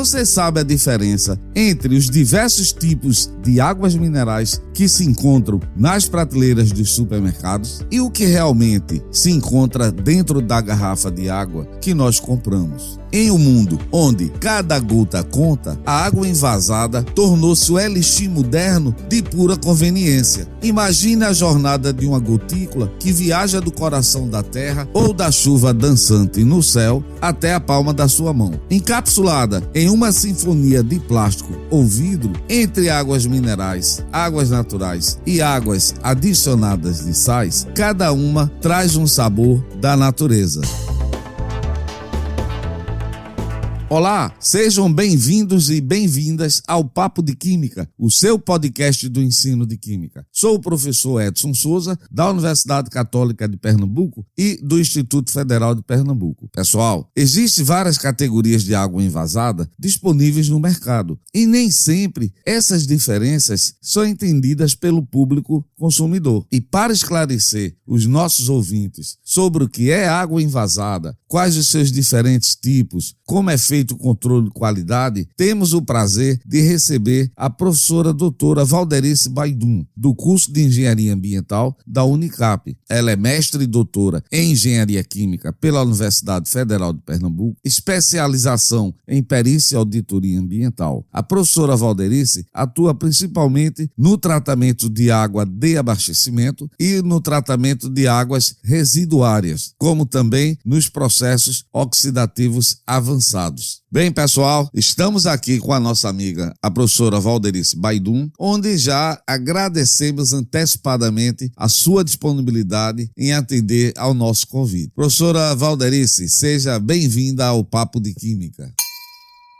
Você sabe a diferença entre os diversos tipos de águas minerais que se encontram nas prateleiras dos supermercados e o que realmente se encontra dentro da garrafa de água que nós compramos? Em um mundo onde cada gota conta, a água envasada tornou-se o elixir moderno de pura conveniência. Imagine a jornada de uma gotícula que viaja do coração da terra ou da chuva dançante no céu até a palma da sua mão. Encapsulada em uma sinfonia de plástico ou vidro, entre águas minerais, águas naturais e águas adicionadas de sais, cada uma traz um sabor da natureza. Olá, sejam bem-vindos e bem-vindas ao Papo de Química, o seu podcast do ensino de Química. Sou o professor Edson Souza, da Universidade Católica de Pernambuco e do Instituto Federal de Pernambuco. Pessoal, existem várias categorias de água envasada disponíveis no mercado e nem sempre essas diferenças são entendidas pelo público consumidor. E para esclarecer os nossos ouvintes sobre o que é água envasada, quais os seus diferentes tipos, como é feito o controle de qualidade, temos o prazer de receber a professora doutora Valderice Baidum, do curso de Engenharia Ambiental da Unicap. Ela é mestre e doutora em Engenharia Química pela Universidade Federal de Pernambuco, especialização em Perícia e Auditoria Ambiental. A professora Valderice atua principalmente no tratamento de água de abastecimento e no tratamento de águas residuárias, como também nos processos oxidativos avançados. Bem, pessoal, estamos aqui com a nossa amiga, a professora Valderice Baidum, onde já agradecemos antecipadamente a sua disponibilidade em atender ao nosso convite. Professora Valderice, seja bem-vinda ao Papo de Química.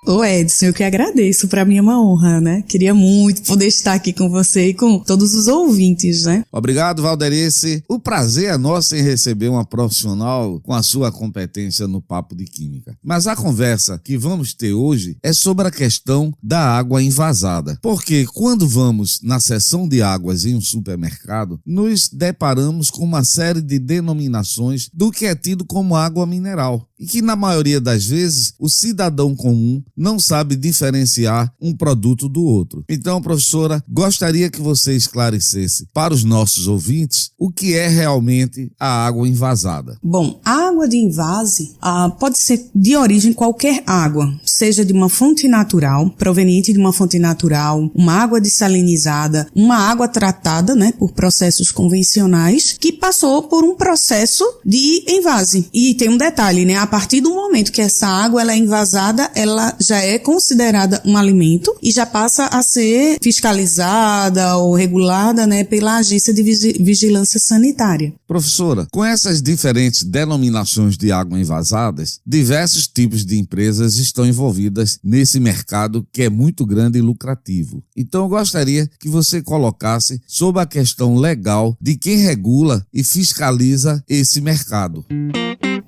Ô Edson, eu que agradeço, para mim é uma honra, né? Queria muito poder estar aqui com você e com todos os ouvintes, né? Obrigado, Valderice. O prazer é nosso em receber uma profissional com a sua competência no Papo de Química. Mas a conversa que vamos ter hoje é sobre a questão da água envasada. Porque quando vamos na seção de águas em um supermercado, nos deparamos com uma série de denominações do que é tido como água mineral. E que na maioria das vezes o cidadão comum não sabe diferenciar um produto do outro. Então, professora, gostaria que você esclarecesse para os nossos ouvintes o que é realmente a água envasada. Bom, a água de envase pode ser de origem qualquer água, seja de uma fonte natural, proveniente de uma fonte natural, uma água dessalinizada, uma água tratada, né, por processos convencionais, que passou por um processo de envase. E tem um detalhe, né? A partir do momento que essa água ela é envasada, ela já é considerada um alimento e já passa a ser fiscalizada ou regulada, né, pela Agência de Vigilância Sanitária. Professora, com essas diferentes denominações de água envasadas, diversos tipos de empresas estão envolvidas nesse mercado que é muito grande e lucrativo. Então eu gostaria que você colocasse sobre a questão legal de quem regula e fiscaliza esse mercado.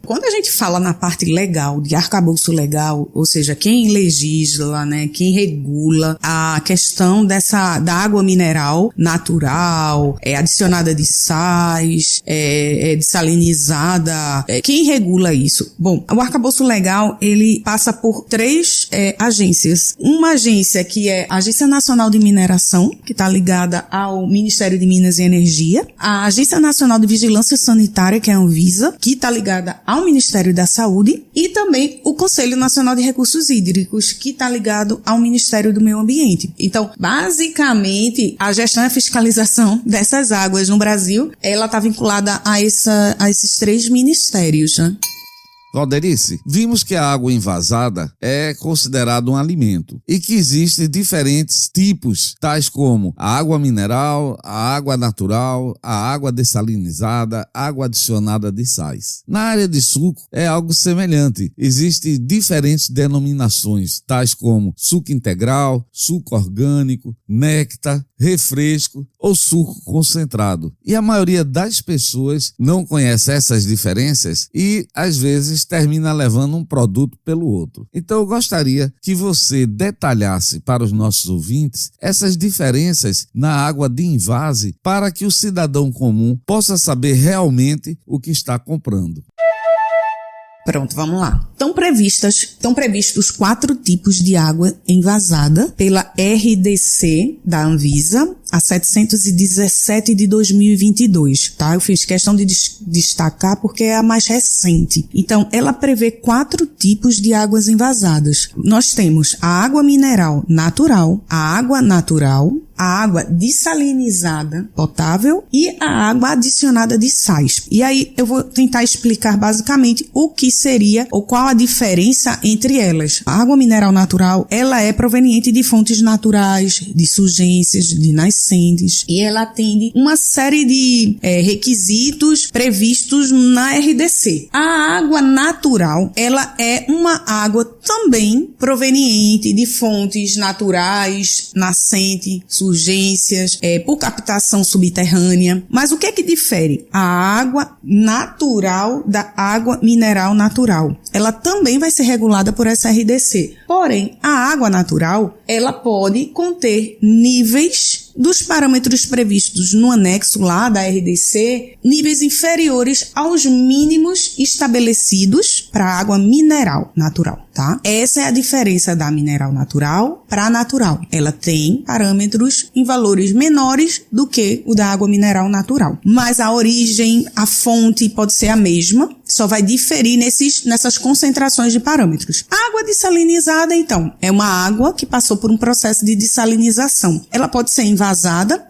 Quando a gente fala na parte legal, de arcabouço legal, ou seja, quem legisla, né, quem regula a questão da água mineral natural, adicionada de sais, dessalinizada, quem regula isso? Bom, o arcabouço legal, ele passa por três agências. Uma agência que é a Agência Nacional de Mineração, que está ligada ao Ministério de Minas e Energia, a Agência Nacional de Vigilância Sanitária, que é a Anvisa, que está ligada ao Ministério da Saúde, e também o Conselho Nacional de Recursos Hídricos, que está ligado ao Ministério do Meio Ambiente. Então, basicamente, a gestão e a fiscalização dessas águas no Brasil, ela está vinculada a esses três ministérios, né? Valderice, vimos que a água envasada é considerada um alimento e que existem diferentes tipos, tais como a água mineral, a água natural, a água dessalinizada, água adicionada de sais. Na área de suco é algo semelhante. Existem diferentes denominações, tais como suco integral, suco orgânico, néctar, refresco ou suco concentrado. E a maioria das pessoas não conhece essas diferenças e, às vezes, termina levando um produto pelo outro. Então, eu gostaria que você detalhasse para os nossos ouvintes essas diferenças na água de envase para que o cidadão comum possa saber realmente o que está comprando. Pronto, vamos lá. Estão previstos 4 tipos de água envasada pela RDC da Anvisa, a 717 de 2022, tá? Eu fiz questão de destacar porque é a mais recente. Então, ela prevê 4 tipos de águas envasadas. Nós temos a água mineral natural, a água dessalinizada potável e a água adicionada de sais. E aí eu vou tentar explicar basicamente o que seria ou qual a diferença entre elas. A água mineral natural, ela é proveniente de fontes naturais, de surgências, de nascentes, e ela atende uma série de requisitos previstos na RDC. A água natural, ela é uma água também proveniente de fontes naturais, nascente, surgências, por captação subterrânea. Mas o que é que difere a água natural da água mineral natural? Ela também vai ser regulada por essa RDC. Porém, a água natural, ela pode conter níveis dos parâmetros previstos no anexo lá da RDC, níveis inferiores aos mínimos estabelecidos para a água mineral natural, tá? Essa é a diferença da mineral natural para a natural. Ela tem parâmetros em valores menores do que o da água mineral natural. Mas a origem, a fonte pode ser a mesma, só vai diferir nessas concentrações de parâmetros. A água dessalinizada, então, é uma água que passou por um processo de dessalinização. Ela pode ser envasada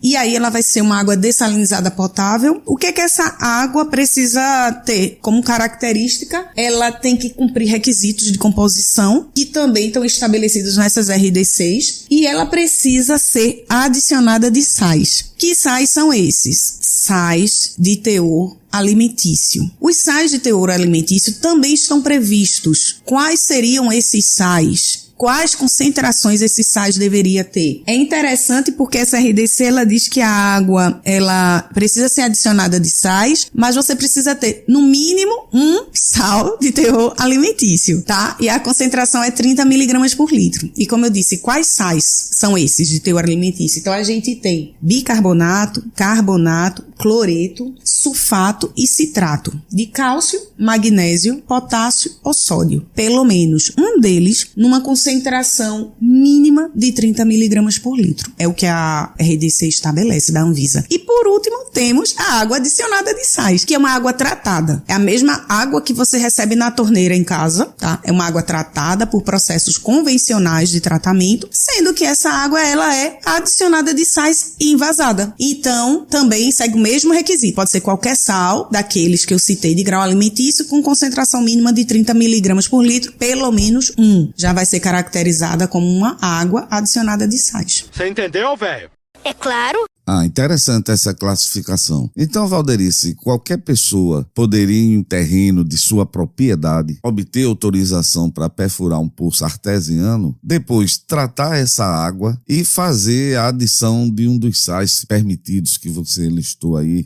e aí ela vai ser uma água dessalinizada potável. O que é que essa água precisa ter como característica? Ela tem que cumprir requisitos de composição que também estão estabelecidos nessas RDCs e ela precisa ser adicionada de sais. Que sais são esses? Sais de teor alimentício. Os sais de teor alimentício também estão previstos. Quais seriam esses sais? Quais concentrações esses sais deveria ter? É interessante porque essa RDC, ela diz que a água, ela precisa ser adicionada de sais, mas você precisa ter, no mínimo, um sal de teor alimentício, tá? E a concentração é 30 mg por litro. E como eu disse, quais sais são esses de teor alimentício? Então, a gente tem bicarbonato, carbonato, cloreto, sulfato e citrato de cálcio, magnésio, potássio ou sódio. Pelo menos um deles numa concentração mínima de 30 mg por litro. É o que a RDC estabelece, da Anvisa. E por último, temos a água adicionada de sais, que é uma água tratada. É a mesma água que você recebe na torneira em casa, tá? É uma água tratada por processos convencionais de tratamento, sendo que essa água, ela é adicionada de sais e envasada. Então, também segue o mesmo requisito. Pode ser qualquer sal, daqueles que eu citei de grau alimentício, com concentração mínima de 30 mg por litro, pelo menos um. Já vai ser caracterizada como uma água adicionada de sais. Você entendeu, velho? É claro. Interessante essa classificação. Então, Valderice, qualquer pessoa poderia, em um terreno de sua propriedade, obter autorização para perfurar um poço artesiano, depois tratar essa água e fazer a adição de um dos sais permitidos que você listou aí,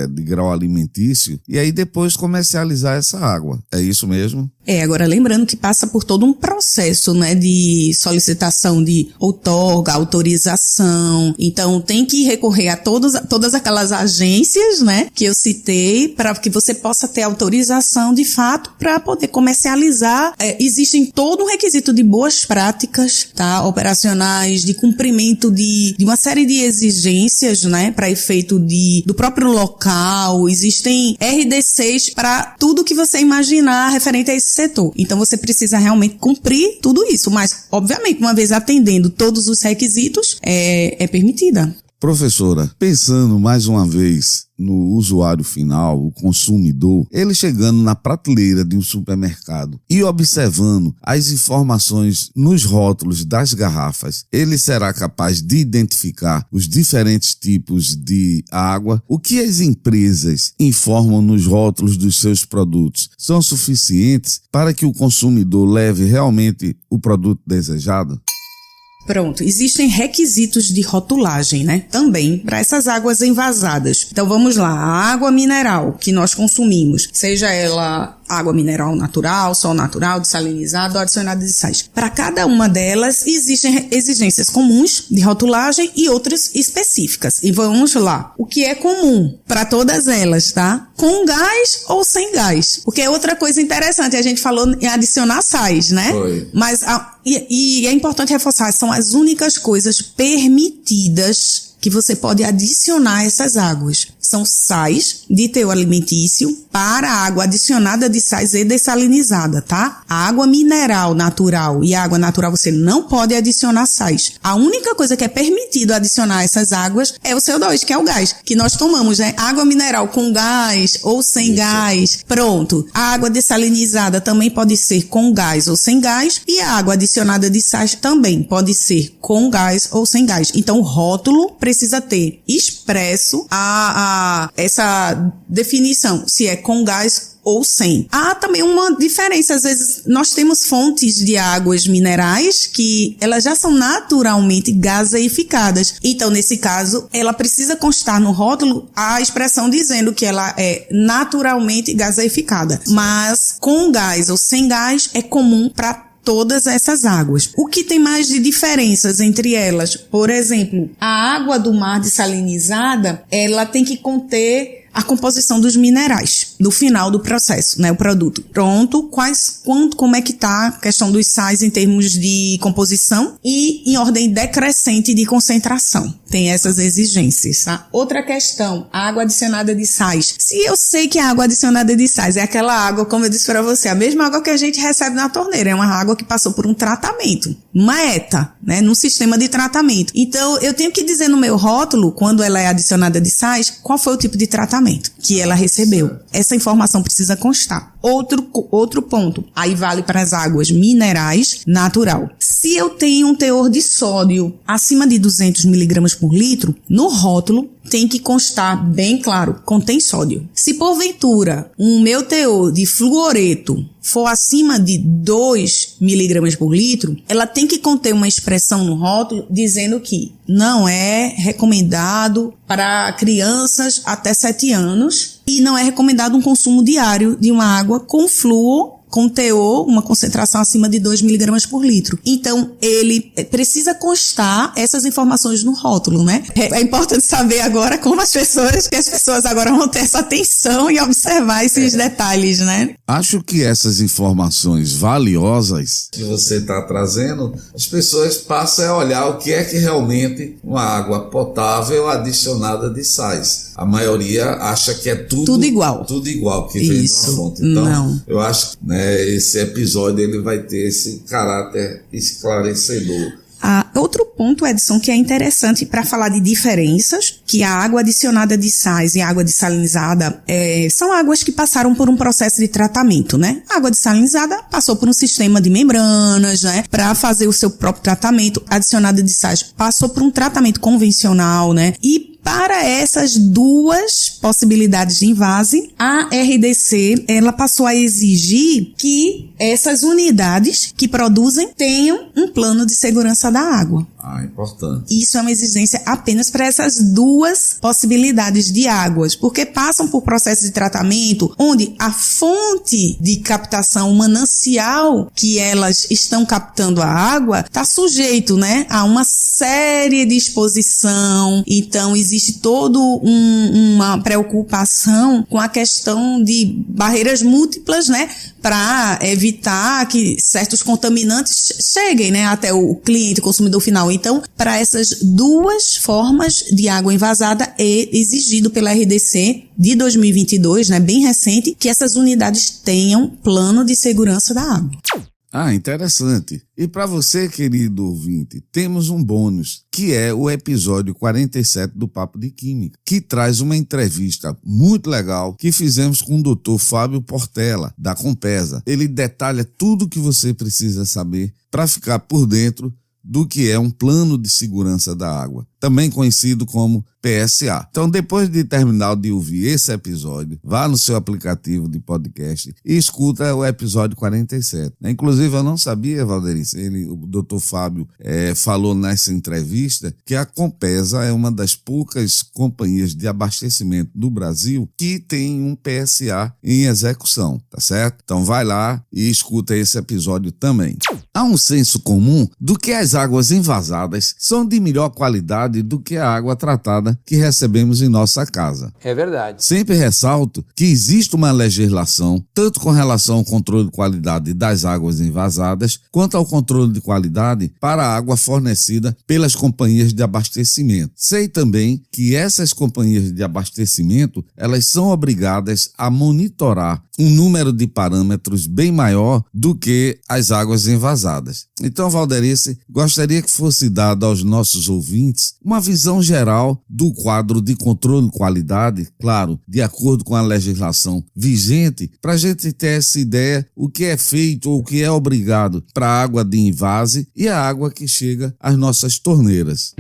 de grau alimentício, e aí depois comercializar essa água. É isso mesmo? Agora lembrando que passa por todo um processo, né, de solicitação de outorga, autorização. Então, tem que recorrer a todas aquelas agências, né, que eu citei, para que você possa ter autorização de fato para poder comercializar. Existe todo um requisito de boas práticas, tá, operacionais, de cumprimento de uma série de exigências, né, para efeito do próprio local. Existem RDCs para tudo que você imaginar referente a esse setor. Então, você precisa realmente cumprir tudo isso, mas, obviamente, uma vez atendendo todos os requisitos, é permitida. Professora, pensando mais uma vez no usuário final, o consumidor, ele chegando na prateleira de um supermercado e observando as informações nos rótulos das garrafas, ele será capaz de identificar os diferentes tipos de água. O que as empresas informam nos rótulos dos seus produtos são suficientes para que o consumidor leve realmente o produto desejado? Pronto, existem requisitos de rotulagem, né? Também para essas águas envasadas. Então vamos lá, a água mineral que nós consumimos, seja ela água mineral natural, sol natural, dessalinizado ou adicionada de sais. Para cada uma delas, existem exigências comuns de rotulagem e outras específicas. E vamos lá. O que é comum para todas elas, tá? Com gás ou sem gás. Porque é outra coisa interessante, a gente falou em adicionar sais, né? Foi. Mas e é importante reforçar, são as únicas coisas permitidas que você pode adicionar a essas águas. São sais de teor alimentício para a água adicionada de sais e dessalinizada, tá? A água mineral natural e a água natural você não pode adicionar sais. A única coisa que é permitido adicionar a essas águas é o CO2, que é o gás, que nós tomamos, né? Água mineral com gás ou sem gás, pronto. A água dessalinizada também pode ser com gás ou sem gás e a água adicionada de sais também pode ser com gás ou sem gás. Então o rótulo precisa ter expresso essa definição, se é com gás ou sem. Há também uma diferença, às vezes nós temos fontes de águas minerais que elas já são naturalmente gaseificadas. Então, nesse caso, ela precisa constar no rótulo a expressão dizendo que ela é naturalmente gaseificada. Mas com gás ou sem gás é comum para todas essas águas. O que tem mais de diferenças entre elas? Por exemplo, a água do mar dessalinizada, ela tem que conter a composição dos minerais no final do processo, né, o produto. Pronto, como é que tá a questão dos sais em termos de composição e em ordem decrescente de concentração. Tem essas exigências, tá? Outra questão, a água adicionada de sais. Se eu sei que a água adicionada de sais é aquela água, como eu disse para você, a mesma água que a gente recebe na torneira, é uma água que passou por um tratamento, uma ETA, né, num sistema de tratamento. Então, eu tenho que dizer no meu rótulo, quando ela é adicionada de sais, qual foi o tipo de tratamento que ela recebeu. Essa informação precisa constar. Outro ponto, aí vale para as águas minerais natural. Se eu tenho um teor de sódio acima de 200 miligramas por litro, no rótulo tem que constar bem claro, contém sódio. Se porventura o meu teor de fluoreto for acima de 2 miligramas por litro, ela tem que conter uma expressão no rótulo dizendo que não é recomendado para crianças até 7 anos e não é recomendado um consumo diário de uma água com flúor, com teor, uma concentração acima de 2 miligramas por litro. Então, ele precisa constar essas informações no rótulo, né? É importante saber agora como as pessoas agora vão ter essa atenção e observar esses detalhes, né? Acho que essas informações valiosas que você está trazendo, as pessoas passam a olhar o que é que realmente uma água potável adicionada de sais. A maioria acha que é tudo igual. Tudo igual, que vem de uma fonte. Então, não. Eu acho que esse episódio ele vai ter esse caráter esclarecedor. Outro ponto, Edson, que é interessante para falar de diferenças, que a água adicionada de sais e a água dessalinizada são águas que passaram por um processo de tratamento, né? A água dessalinizada passou por um sistema de membranas, né? Para fazer o seu próprio tratamento. A adicionada de sais passou por um tratamento convencional, né? E para essas duas possibilidades de invase, a RDC, ela passou a exigir que essas unidades que produzem tenham um plano de segurança da água. Importante. Isso é uma exigência apenas para essas duas possibilidades de águas, porque passam por processo de tratamento onde a fonte de captação, o manancial que elas estão captando a água, está sujeito, né, a uma série de exposição. Então, existe toda uma preocupação com a questão de barreiras múltiplas, né, para evitar que certos contaminantes cheguem, né, até o cliente, o consumidor final. Então, para essas duas formas de água envasada, é exigido pela RDC de 2022, né, bem recente, que essas unidades tenham plano de segurança da água. Interessante. E para você, querido ouvinte, temos um bônus, que é o episódio 47 do Papo de Química, que traz uma entrevista muito legal que fizemos com o Dr. Fábio Portela, da Compesa. Ele detalha tudo o que você precisa saber para ficar por dentro do que é um plano de segurança da água. também conhecido como PSA. Então, depois de terminar de ouvir esse episódio, vá no seu aplicativo de podcast e escuta o episódio 47. Inclusive, eu não sabia, Valderice, o Dr. Fábio falou nessa entrevista que a Compesa é uma das poucas companhias de abastecimento do Brasil que tem um PSA em execução, tá certo? Então, vai lá e escuta esse episódio também. Há um senso comum do que as águas envasadas são de melhor qualidade do que a água tratada que recebemos em nossa casa. É verdade. Sempre ressalto que existe uma legislação, tanto com relação ao controle de qualidade das águas envasadas, quanto ao controle de qualidade para a água fornecida pelas companhias de abastecimento. Sei também que essas companhias de abastecimento, elas são obrigadas a monitorar um número de parâmetros bem maior do que as águas envasadas. Então, Valderice, gostaria que fosse dada aos nossos ouvintes uma visão geral do quadro de controle de qualidade, claro, de acordo com a legislação vigente, para a gente ter essa ideia o que é feito ou o que é obrigado para a água de invase e a água que chega às nossas torneiras.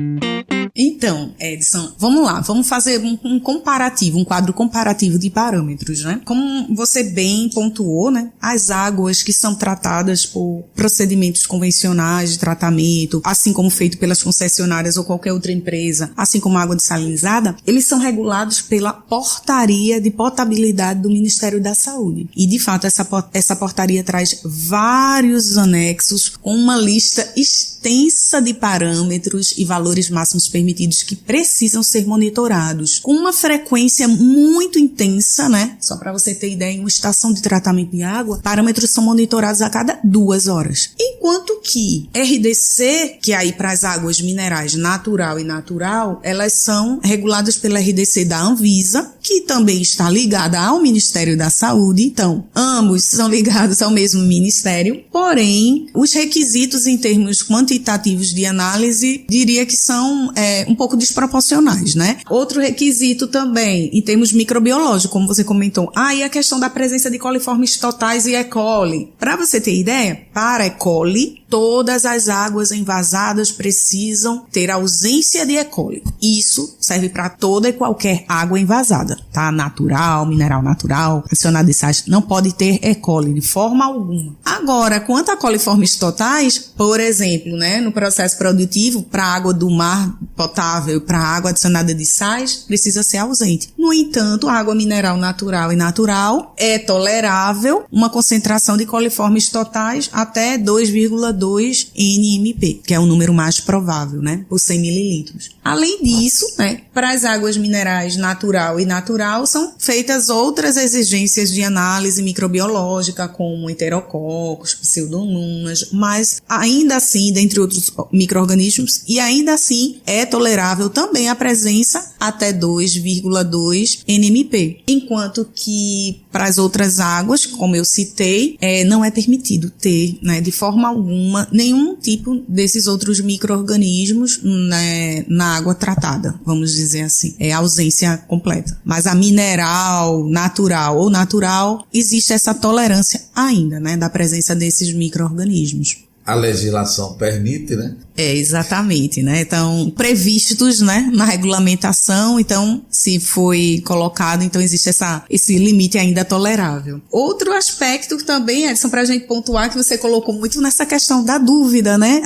Então, Edson, vamos lá, vamos fazer um comparativo, um quadro comparativo de parâmetros, né? Como você bem pontuou, né? As águas que são tratadas por procedimentos convencionais de tratamento, assim como feito pelas concessionárias ou qualquer outra empresa, assim como a água desalinizada, eles são regulados pela portaria de potabilidade do Ministério da Saúde. E, de fato, essa portaria traz vários anexos com uma lista extensa de parâmetros e valores máximos permitidos que precisam ser monitorados com uma frequência muito intensa, né? Só para você ter ideia, em uma estação de tratamento de água, parâmetros são monitorados a cada 2 horas. Enquanto que RDC, que aí para as águas minerais natural e natural, elas são reguladas pela RDC da Anvisa, que também está ligada ao Ministério da Saúde. Então, ambos são ligados ao mesmo ministério, porém, os requisitos em termos quantitativos de análise, diria que são um pouco desproporcionais, né? Outro requisito também, em termos microbiológicos, como você comentou, e a questão da presença de coliformes totais e E. coli. Para você ter ideia, para E. coli, todas as águas envasadas precisam ter ausência de E. coli. Isso serve para toda e qualquer água envasada, tá? Natural, mineral natural, adicionada de sais, não pode ter E. coli de forma alguma. Agora, quanto a coliformes totais, por exemplo, né, no processo produtivo, para água do mar potável, para água adicionada de sais, precisa ser ausente. No entanto, a água mineral natural e natural é tolerável uma concentração de coliformes totais até 2,2 NMP, que é o número mais provável, né, por 100 mililitros. Além disso, né, para as águas minerais natural e natural são feitas outras exigências de análise microbiológica, como enterococos, pseudomonas, mas ainda assim, dentre outros micro-organismos, e ainda assim é tolerável também a presença até 2,2 NMP, enquanto que para as outras águas, como eu citei, não é permitido ter, né, de forma alguma, nenhum tipo desses outros micro-organismos, né, na água tratada, vamos dizer assim. É ausência completa. Mas a mineral, natural ou natural, existe essa tolerância ainda, né, da presença desses micro-organismos. A legislação permite, né? Exatamente, né? Então, previstos, né, na regulamentação, então, se foi colocado, então existe esse limite ainda tolerável. Outro aspecto que também, Edson, pra gente pontuar, que você colocou muito nessa questão da dúvida, né?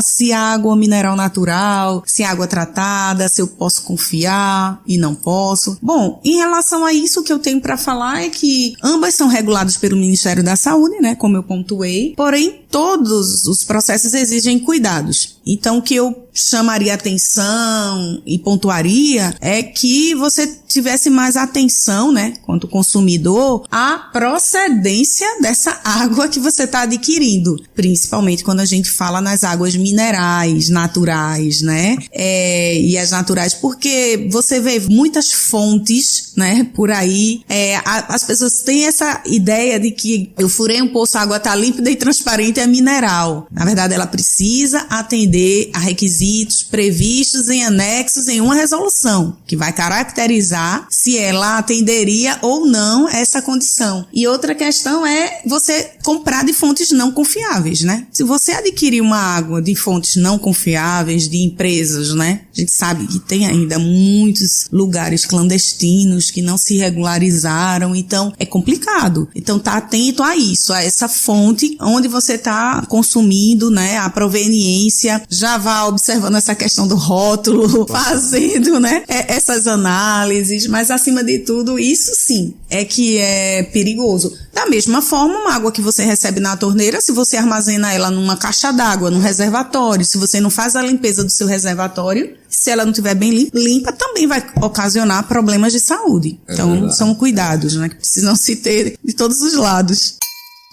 Se água mineral natural, se água tratada, se eu posso confiar e não posso. Bom, em relação a isso, o que eu tenho para falar é que ambas são reguladas pelo Ministério da Saúde, né, como eu pontuei, porém, todos os processos exigem cuidados. Então, o que eu chamaria atenção e pontuaria é que você tivesse mais atenção, né, quanto consumidor, à procedência dessa água que você está adquirindo, principalmente quando a gente fala nas águas minerais, naturais, né, e as naturais, porque você vê muitas fontes, né, por aí, as pessoas têm essa ideia de que eu furei um poço, a água está límpida e transparente, é mineral. Na verdade, ela precisa atender a requisitos requisitos previstos em anexos em uma resolução, que vai caracterizar se ela atenderia ou não essa condição. E outra questão é você comprar de fontes não confiáveis, né? Se você adquirir uma água de fontes não confiáveis, de empresas, né? A gente sabe que tem ainda muitos lugares clandestinos que não se regularizaram, então é complicado. Então tá atento a isso, a essa fonte onde você está consumindo, né? A proveniência, já vá observando essa questão do rótulo, fazendo, né? Essas análises, mas acima de tudo, isso sim é que é perigoso. Da mesma forma, uma água que você recebe na torneira, se você armazena ela numa caixa d'água, num reservatório, se você não faz a limpeza do seu reservatório, se ela não estiver bem limpa, também vai ocasionar problemas de saúde. Então, são cuidados, né, que precisam se ter de todos os lados.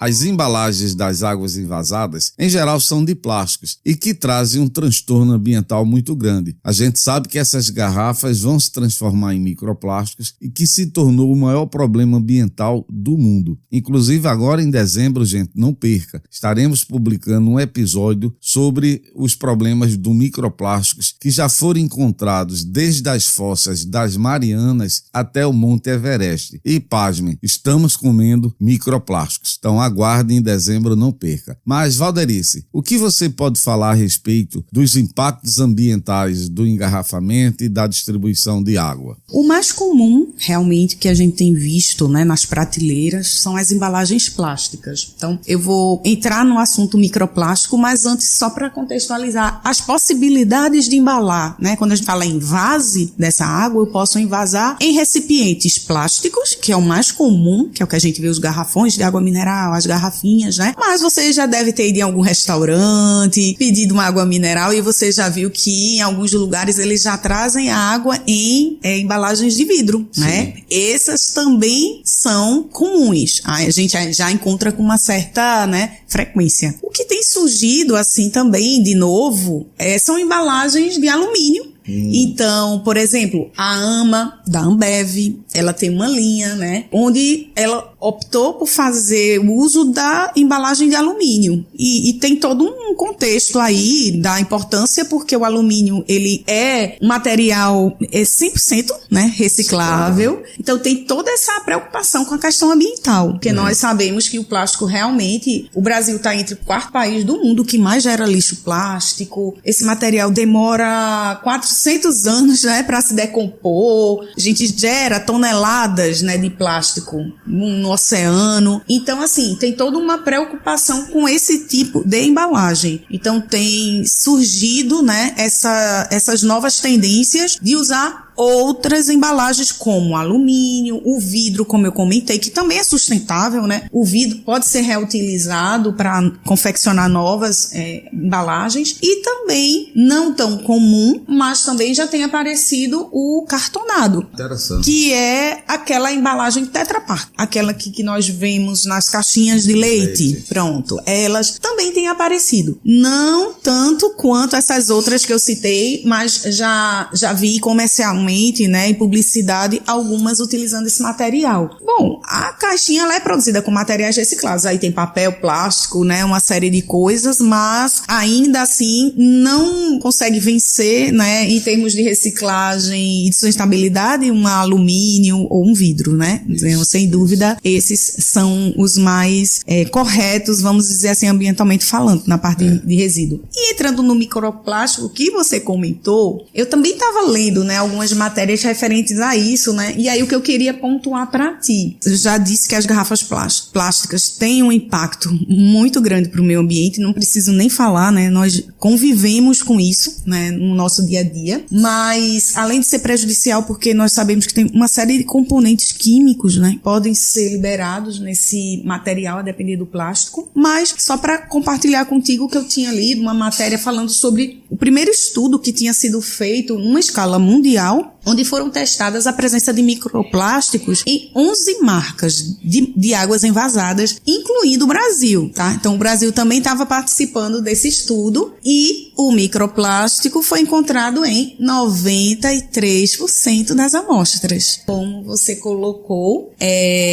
As embalagens das águas envasadas, em geral, são de plásticos e que trazem um transtorno ambiental muito grande. A gente sabe que essas garrafas vão se transformar em microplásticos e que se tornou o maior problema ambiental do mundo. Inclusive, agora em dezembro, gente, não perca, estaremos publicando um episódio sobre os problemas do microplásticos que já foram encontrados desde as fossas das Marianas até o Monte Everest. E, pasmem, estamos comendo microplásticos. Então, aguarde, em dezembro, não perca. Mas, Valderice, o que você pode falar a respeito dos impactos ambientais do engarrafamento e da distribuição de água? O mais comum, realmente, que a gente tem visto, né, nas prateleiras, são as embalagens plásticas. Então, eu vou entrar no assunto microplástico, mas antes, só para contextualizar as possibilidades de embalar, né? Quando a gente fala em vase dessa água, eu posso envasar em recipientes plásticos, que é o mais comum, que é o que a gente vê os garrafões de água mineral, as garrafinhas, né? Mas você já deve ter ido em algum restaurante, pedido uma água mineral e você já viu que em alguns lugares eles já trazem a água em embalagens de vidro, sim, né? Essas também são comuns. A gente já encontra com uma certa, né, frequência. O que tem surgido assim também, de novo, são embalagens de alumínio. Então, por exemplo, a AMA da Ambev, ela tem uma linha, né, onde ela optou por fazer o uso da embalagem de alumínio e tem todo um contexto aí da importância, porque o alumínio, ele é um material 100%, né, reciclável, então tem toda essa preocupação com a questão ambiental, porque nós sabemos que o plástico realmente, o Brasil está entre o 4º país do mundo que mais gera lixo plástico, esse material demora 400 anos, né, para se decompor, a gente gera toneladas, né, de plástico no oceano, então assim, tem toda uma preocupação com esse tipo de embalagem, então tem surgido, né, essas novas tendências de usar outras embalagens como alumínio, o vidro, como eu comentei, que também é sustentável, né? O vidro pode ser reutilizado para confeccionar novas embalagens e também, não tão comum, mas também já tem aparecido o cartonado. Interessante. Que é aquela embalagem Tetra Pak, aquela que nós vemos nas caixinhas de leite. Pronto, elas também têm aparecido. Não tanto quanto essas outras que eu citei, mas já vi comercialmente, né, em publicidade, algumas utilizando esse material. Bom, a caixinha ela é produzida com materiais reciclados, aí tem papel, plástico, né, uma série de coisas, mas ainda assim não consegue vencer, né, em termos de reciclagem e de sustentabilidade, um alumínio ou um vidro, né? Então, sem dúvida, esses são os mais corretos, vamos dizer assim, ambientalmente falando, na parte de resíduo. E entrando no microplástico, que você comentou, eu também estava lendo, né, algumas matérias referentes a isso, né? E aí o que eu queria pontuar para ti, eu já disse que as garrafas plásticas têm um impacto muito grande para o meio ambiente, não preciso nem falar, né? Nós convivemos com isso, né, no nosso dia a dia, mas além de ser prejudicial, porque nós sabemos que tem uma série de componentes químicos, né, podem ser liberados nesse material a depender do plástico, mas só para compartilhar contigo que eu tinha lido uma matéria falando sobre o primeiro estudo que tinha sido feito numa escala mundial Mundial, onde foram testadas a presença de microplásticos em 11 marcas de águas envasadas, incluindo o Brasil, tá? Então, o Brasil também estava participando desse estudo e o microplástico foi encontrado em 93% das amostras. Como você colocou,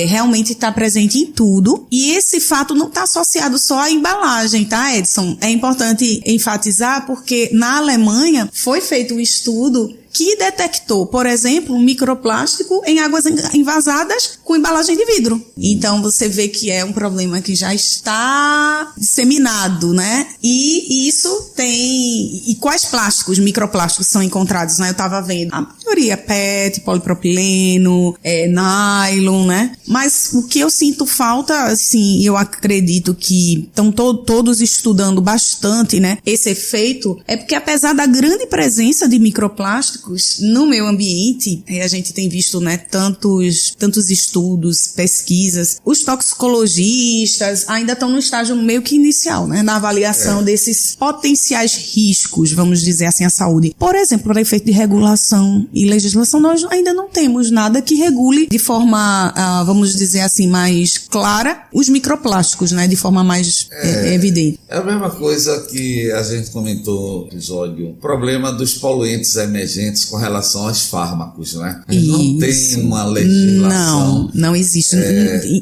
realmente está presente em tudo. E esse fato não está associado só à embalagem, tá, Edson? É importante enfatizar porque na Alemanha foi feito um estudo que detectou, por exemplo, um microplástico em águas envasadas com embalagem de vidro. Então, você vê que é um problema que já está disseminado, né? E isso tem... E quais plásticos, microplásticos são encontrados, né? Eu estava vendo a maioria PET, polipropileno, nylon, né? Mas o que eu sinto falta, assim, eu acredito que estão todos estudando bastante, né? Esse efeito é porque apesar da grande presença de microplásticos no meio ambiente, a gente tem visto, né, tantos estudos, pesquisas, os toxicologistas ainda estão no estágio meio que inicial, né, na avaliação desses potenciais riscos, vamos dizer assim, à saúde. Por exemplo, para efeito de regulação e legislação, nós ainda não temos nada que regule de forma, vamos dizer assim, mais clara os microplásticos, né, de forma mais evidente. É a mesma coisa que a gente comentou no episódio, o problema dos poluentes emergentes com relação aos fármacos, né? Não tem uma legislação. Não existe.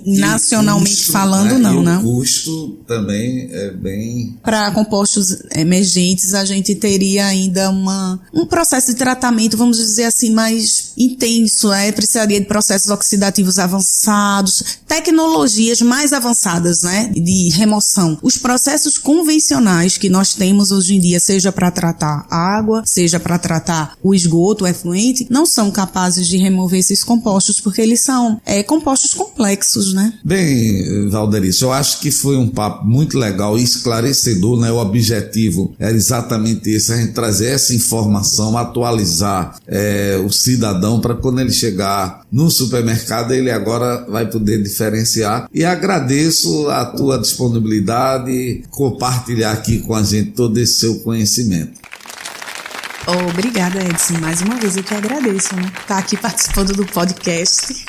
Nacionalmente custo, falando, né? Não, e né? O custo também é bem... Para compostos emergentes, a gente teria ainda um processo de tratamento, vamos dizer assim, mais intenso, precisaria de processos oxidativos avançados, tecnologias mais avançadas, né? De remoção. Os processos convencionais que nós temos hoje em dia, seja para tratar água, seja para tratar o esgoto, o efluente, não são capazes de remover esses compostos, porque eles são compostos complexos, né? Bem, Valderice, eu acho que foi um papo muito legal e esclarecedor, né? O objetivo era exatamente esse, a gente trazer essa informação, atualizar o cidadão para quando ele chegar no supermercado, ele agora vai poder diferenciar. E agradeço a tua disponibilidade, compartilhar aqui com a gente todo esse seu conhecimento. Obrigada, Edson. Mais uma vez eu que agradeço, né? Tá aqui participando do podcast.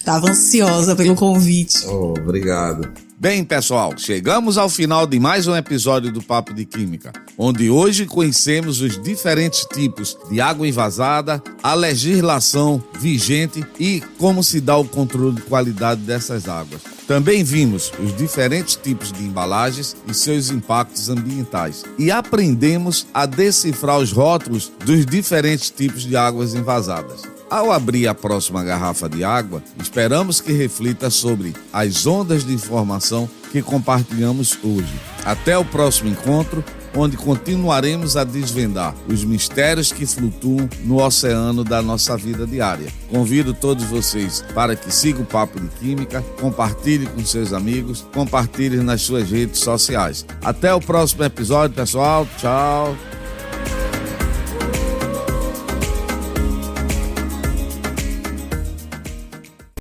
Tava ansiosa pelo convite. Obrigado. Bem, pessoal, chegamos ao final de mais um episódio do Papo de Química, onde hoje conhecemos os diferentes tipos de água envasada, a legislação vigente e como se dá o controle de qualidade dessas águas. Também vimos os diferentes tipos de embalagens e seus impactos ambientais. E aprendemos a decifrar os rótulos dos diferentes tipos de águas envasadas. Ao abrir a próxima garrafa de água, esperamos que reflita sobre as ondas de informação que compartilhamos hoje. Até o próximo encontro, onde continuaremos a desvendar os mistérios que flutuam no oceano da nossa vida diária. Convido todos vocês para que sigam o Papo de Química, compartilhe com seus amigos, compartilhe nas suas redes sociais. Até o próximo episódio, pessoal. Tchau!